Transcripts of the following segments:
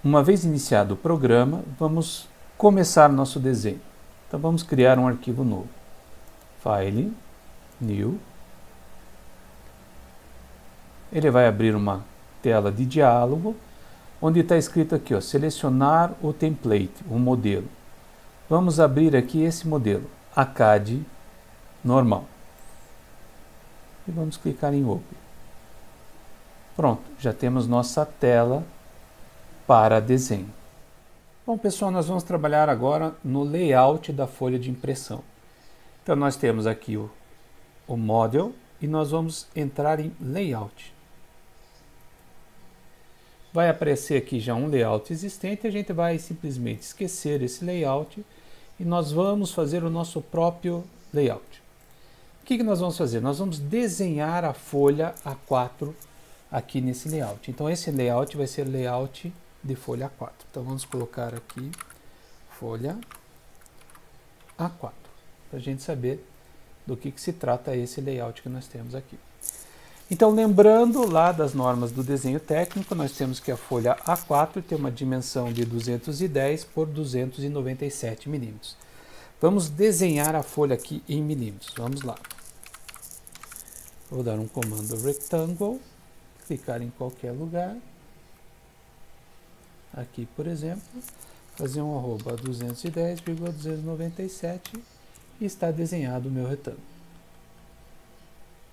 Uma vez iniciado o programa, vamos começar nosso desenho. Então vamos criar um arquivo novo. File, New. Ele vai abrir uma tela de diálogo, onde está escrito aqui, selecionar o template, o modelo. Vamos abrir aqui esse modelo, ACAD normal. E vamos clicar em Open. Pronto, já temos nossa tela para desenho. Bom, pessoal, nós vamos trabalhar agora no layout da folha de impressão. Então, nós temos aqui o Model e nós vamos entrar em Layout. Vai aparecer aqui já um layout existente, a gente vai simplesmente esquecer esse layout e nós vamos fazer o nosso próprio layout. O que nós vamos fazer? Nós vamos desenhar a folha A4 aqui nesse layout. Então esse layout vai ser layout de folha A4. Então vamos colocar aqui folha A4, para a gente saber do que se trata esse layout que nós temos aqui. Então, lembrando lá das normas do desenho técnico, nós temos que a folha A4 tem uma dimensão de 210 por 297 milímetros. Vamos desenhar a folha aqui em milímetros. Vamos lá. Vou dar um comando rectangle, clicar em qualquer lugar. Aqui, por exemplo, fazer um arroba 210,297 e está desenhado o meu retângulo.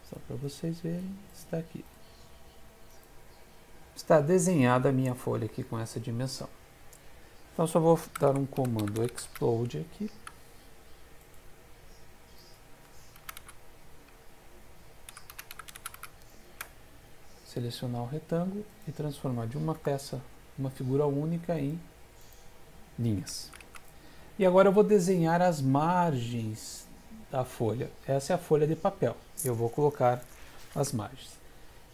Só para vocês verem, está aqui. Está desenhada a minha folha aqui com essa dimensão. Então, só vou dar um comando explode aqui. Selecionar o retângulo e transformar de uma peça, uma figura única em linhas. E agora eu vou desenhar as margens da folha. Essa é a folha de papel. Eu vou colocar as margens.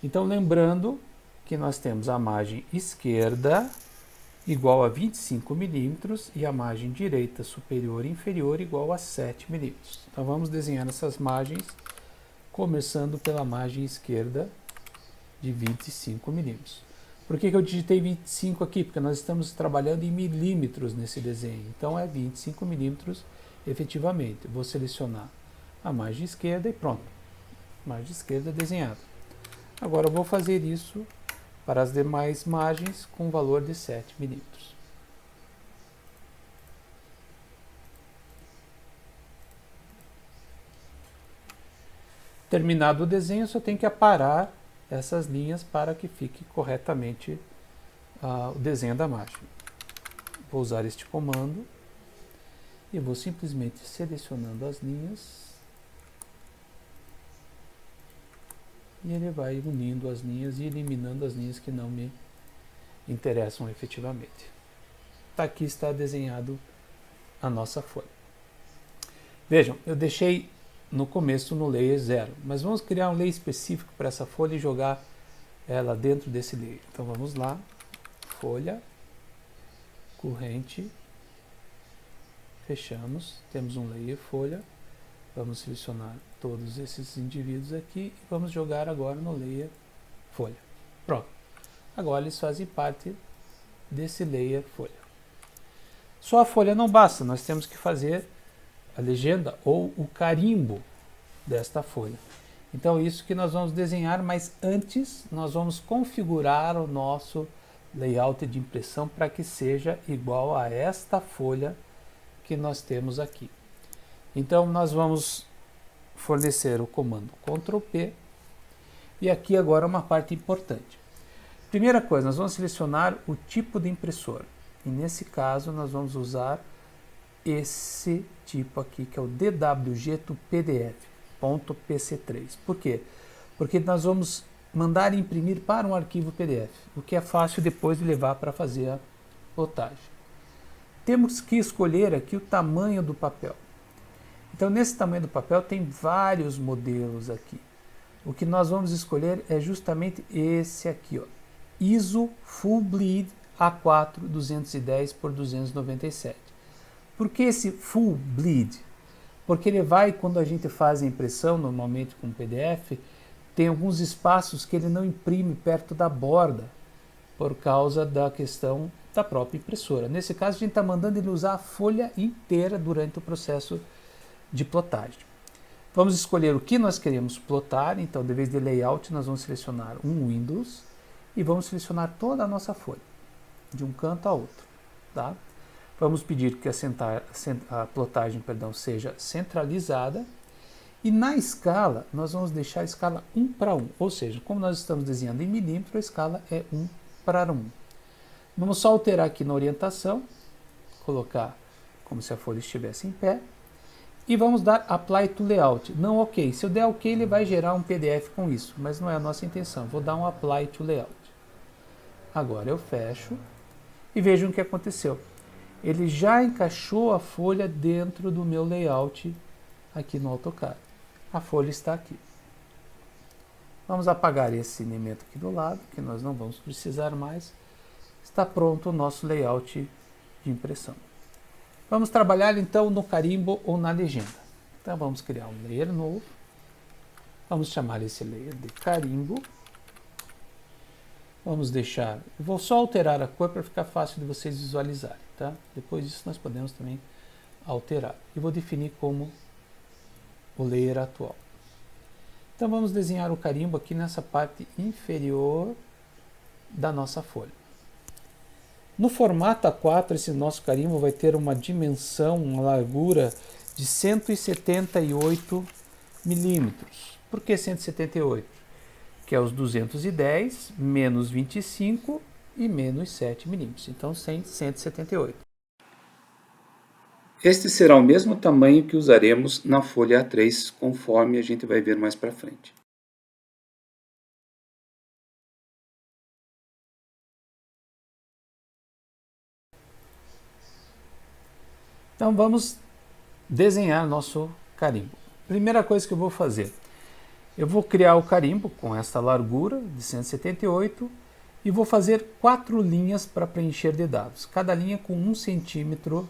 Então, lembrando que nós temos a margem esquerda igual a 25 milímetros e a margem direita superior e inferior igual a 7 milímetros. Então, vamos desenhar essas margens, começando pela margem esquerda de 25 milímetros. Por que eu digitei 25 aqui? Porque nós estamos trabalhando em milímetros nesse desenho. Então, é 25 milímetros efetivamente. Vou selecionar a margem esquerda e pronto. Margem esquerda desenhada. Agora eu vou fazer isso para as demais margens com valor de 7 milímetros. Terminado o desenho, eu só tenho que aparar essas linhas para que fique corretamente o desenho da margem. Vou usar este comando e vou simplesmente selecionando as linhas e ele vai unindo as linhas e eliminando as linhas que não me interessam efetivamente. Aqui está desenhado a nossa folha. Vejam, eu deixei no começo no layer 0, mas vamos criar um layer específico para essa folha e jogar ela dentro desse layer. Então vamos lá, folha, corrente, fechamos, temos um layer folha, vamos selecionar todos esses indivíduos aqui e vamos jogar agora no layer folha. Pronto, agora eles fazem parte desse layer folha. Só a folha não basta, nós temos que fazer a legenda ou o carimbo desta folha. Então isso que nós vamos desenhar, mas antes nós vamos configurar o nosso layout de impressão para que seja igual a esta folha que nós temos aqui. Então nós vamos fornecer o comando Ctrl P e aqui agora uma parte importante. Primeira coisa, nós vamos selecionar o tipo de impressora e nesse caso nós vamos usar esse tipo aqui, que é o DWG to PDF, .pc3. Por quê? Porque nós vamos mandar imprimir para um arquivo PDF, o que é fácil depois de levar para fazer a plotagem. Temos que escolher aqui o tamanho do papel. Então, nesse tamanho do papel tem vários modelos aqui. O que nós vamos escolher é justamente esse aqui, ISO Full Bleed A4 210 por 297. Por que esse Full Bleed? Porque ele vai, quando a gente faz a impressão, normalmente com PDF, tem alguns espaços que ele não imprime perto da borda, por causa da questão da própria impressora. Nesse caso, a gente está mandando ele usar a folha inteira durante o processo de plotagem. Vamos escolher o que nós queremos plotar, então, de vez de layout, nós vamos selecionar um Windows e vamos selecionar toda a nossa folha, de um canto a outro. Tá? Vamos pedir que a plotagem seja centralizada e na escala, nós vamos deixar a escala 1 para 1, ou seja, como nós estamos desenhando em milímetro, a escala é 1 para 1. Vamos só alterar aqui na orientação, colocar como se a folha estivesse em pé, e vamos dar Apply to Layout. Não OK. Se eu der OK, ele vai gerar um PDF com isso, mas não é a nossa intenção. Vou dar um Apply to Layout. Agora eu fecho e vejam o que aconteceu. Ele já encaixou a folha dentro do meu layout aqui no AutoCAD. A folha está aqui. Vamos apagar esse elemento aqui do lado, que nós não vamos precisar mais. Está pronto o nosso layout de impressão. Vamos trabalhar então no carimbo ou na legenda. Então vamos criar um layer novo. Vamos chamar esse layer de carimbo. Vamos deixar, vou só alterar a cor para ficar fácil de vocês visualizarem, tá? Depois disso nós podemos também alterar. E vou definir como o layer atual. Então vamos desenhar o carimbo aqui nessa parte inferior da nossa folha. No formato A4, esse nosso carimbo vai ter uma dimensão, uma largura de 178 milímetros. Por que 178? Que é os 210 menos 25 e menos 7 milímetros. Então, 178. Este será o mesmo tamanho que usaremos na folha A3, conforme a gente vai ver mais para frente. Então, vamos desenhar nosso carimbo. Primeira coisa que eu vou fazer, eu vou criar o carimbo com essa largura de 178 e vou fazer 4 linhas para preencher de dados, cada linha com 1 centímetro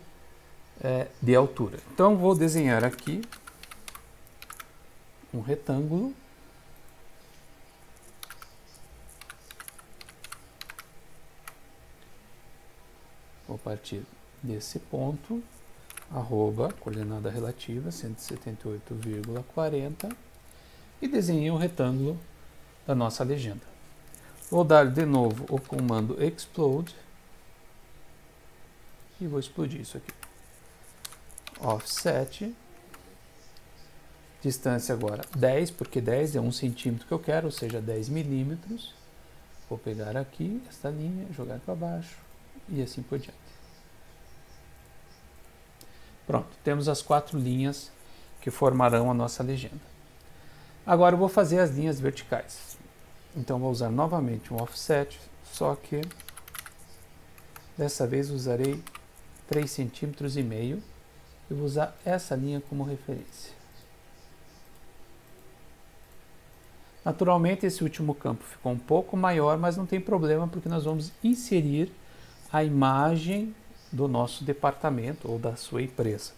de altura. Então vou desenhar aqui um retângulo. Vou partir desse ponto, arroba, coordenada relativa, 178,40 e desenhei um retângulo da nossa legenda. Vou dar de novo o comando explode e vou explodir isso aqui. Offset, distância agora 10, porque 10 é 1 centímetro que eu quero, ou seja, 10 milímetros. Vou pegar aqui esta linha, jogar para baixo e assim por diante. Pronto, temos as 4 linhas que formarão a nossa legenda. Agora eu vou fazer as linhas verticais. Então vou usar novamente um offset, só que dessa vez usarei 3,5 centímetros e vou usar essa linha como referência. Naturalmente esse último campo ficou um pouco maior, mas não tem problema porque nós vamos inserir a imagem do nosso departamento ou da sua empresa.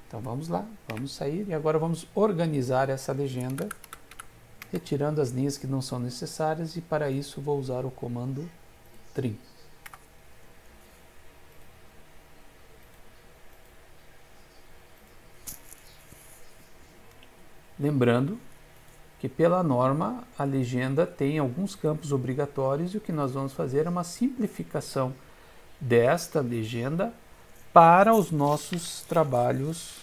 Então vamos lá, vamos sair e agora vamos organizar essa legenda, retirando as linhas que não são necessárias e para isso vou usar o comando trim. Lembrando que pela norma a legenda tem alguns campos obrigatórios e o que nós vamos fazer é uma simplificação desta legenda para os nossos trabalhos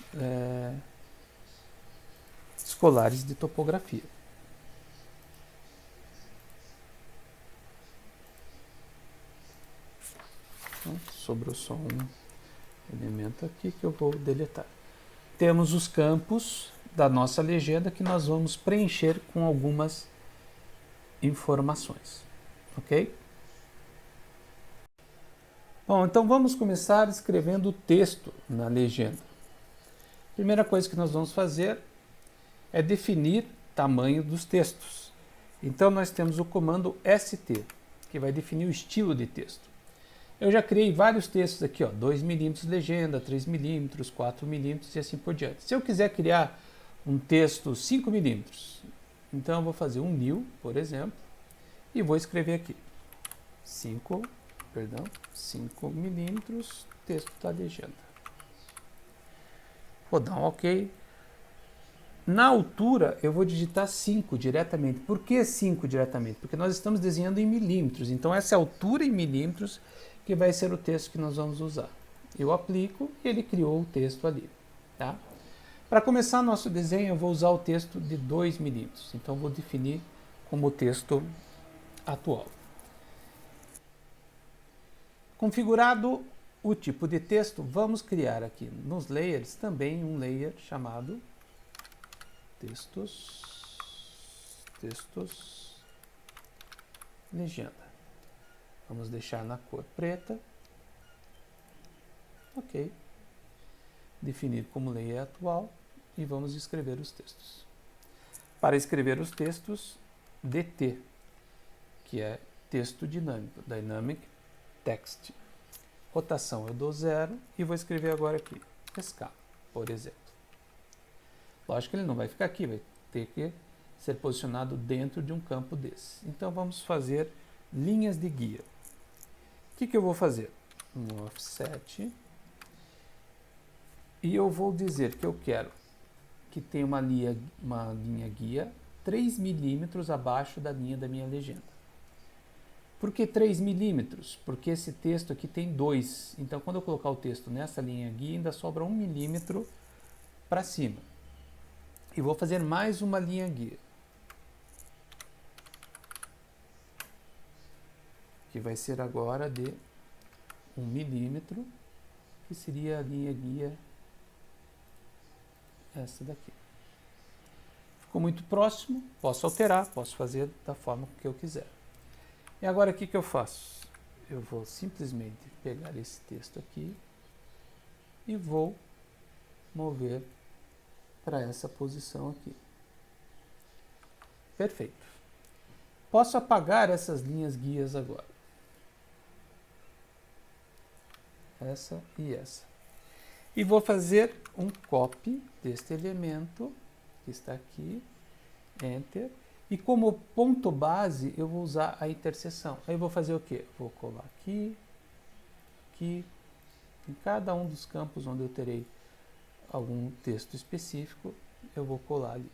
escolares de topografia. Então, sobrou só um elemento aqui que eu vou deletar. Temos os campos da nossa legenda que nós vamos preencher com algumas informações, ok? Bom, então vamos começar escrevendo o texto na legenda. Primeira coisa que nós vamos fazer é definir tamanho dos textos. Então nós temos o comando ST, que vai definir o estilo de texto. Eu já criei vários textos aqui, ó, 2 milímetros legenda, 3 milímetros, 4 milímetros e assim por diante. Se eu quiser criar um texto 5 milímetros, então eu vou fazer um new, por exemplo, e vou escrever aqui 5 perdão, 5 milímetros, texto da legenda. Vou dar um OK. Na altura, eu vou digitar 5 diretamente. Por que 5 diretamente? Porque nós estamos desenhando em milímetros. Então, essa é a altura em milímetros que vai ser o texto que nós vamos usar. Eu aplico e ele criou o texto ali. Tá? Para começar nosso desenho, eu vou usar o texto de 2 milímetros. Então, eu vou definir como texto atual. Configurado o tipo de texto, vamos criar aqui nos layers também um layer chamado textos, legenda. Vamos deixar na cor preta. OK. Definir como layer atual e vamos escrever os textos. Para escrever os textos, DT, que é texto dinâmico, Dynamic Text. Rotação eu dou 0 e vou escrever agora aqui, escala, por exemplo. Lógico que ele não vai ficar aqui, vai ter que ser posicionado dentro de um campo desse. Então vamos fazer linhas de guia. O que eu vou fazer? Um offset. E eu vou dizer que eu quero que tenha uma linha guia 3 milímetros abaixo da linha da minha legenda. Por que 3 milímetros? Porque esse texto aqui tem 2. Então, quando eu colocar o texto nessa linha guia, ainda sobra 1 milímetro para cima. E vou fazer mais uma linha guia, que vai ser agora de 1 milímetro, que seria a linha guia essa daqui. Ficou muito próximo, posso alterar, posso fazer da forma que eu quiser. E agora o que eu faço? Eu vou simplesmente pegar esse texto aqui e vou mover para essa posição aqui. Perfeito. Posso apagar essas linhas guias agora. Essa e essa. E vou fazer um copy deste elemento que está aqui, Enter. E como ponto base, eu vou usar a interseção. Aí eu vou fazer o quê? Vou colar aqui, aqui, em cada um dos campos onde eu terei algum texto específico, eu vou colar ali.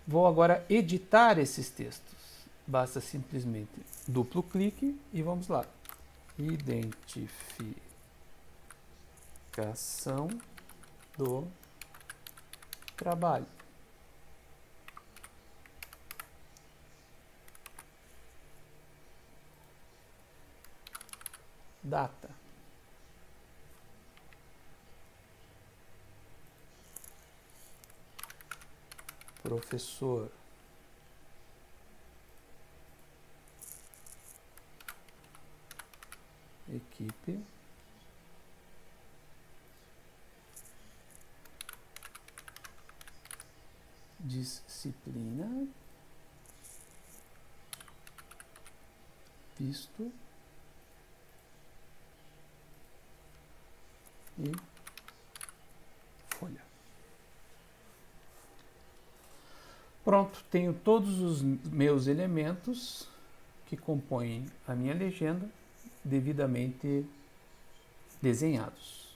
Vou agora editar esses textos. Basta simplesmente duplo clique e vamos lá. Identificação do trabalho. Data. Professor. Equipe. Disciplina. Visto. E folha. Pronto, tenho todos os meus elementos que compõem a minha legenda devidamente desenhados.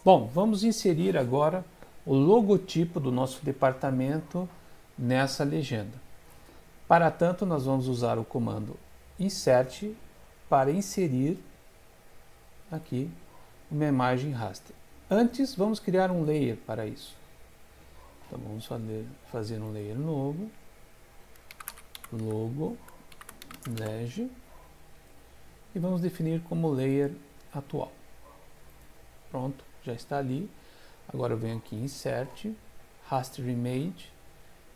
Bom, vamos inserir agora o logotipo do nosso departamento nessa legenda. Para tanto, nós vamos usar o comando insert para inserir aqui uma imagem raster. Antes, vamos criar um layer para isso. Então, vamos fazer um layer novo, logo, leg, e vamos definir como layer atual. Pronto, já está ali. Agora eu venho aqui em Insert, Raster Image,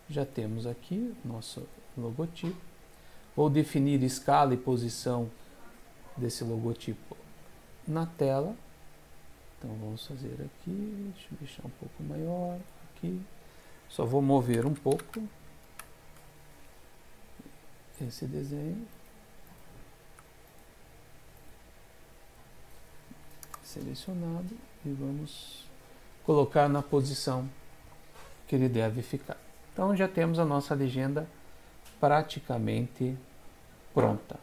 já temos aqui nosso logotipo. Vou definir escala e posição desse logotipo na tela. Então vamos fazer aqui, deixa eu deixar um pouco maior, aqui. Só vou mover um pouco esse desenho. Selecionado e vamos colocar na posição que ele deve ficar. Então já temos a nossa legenda praticamente pronta.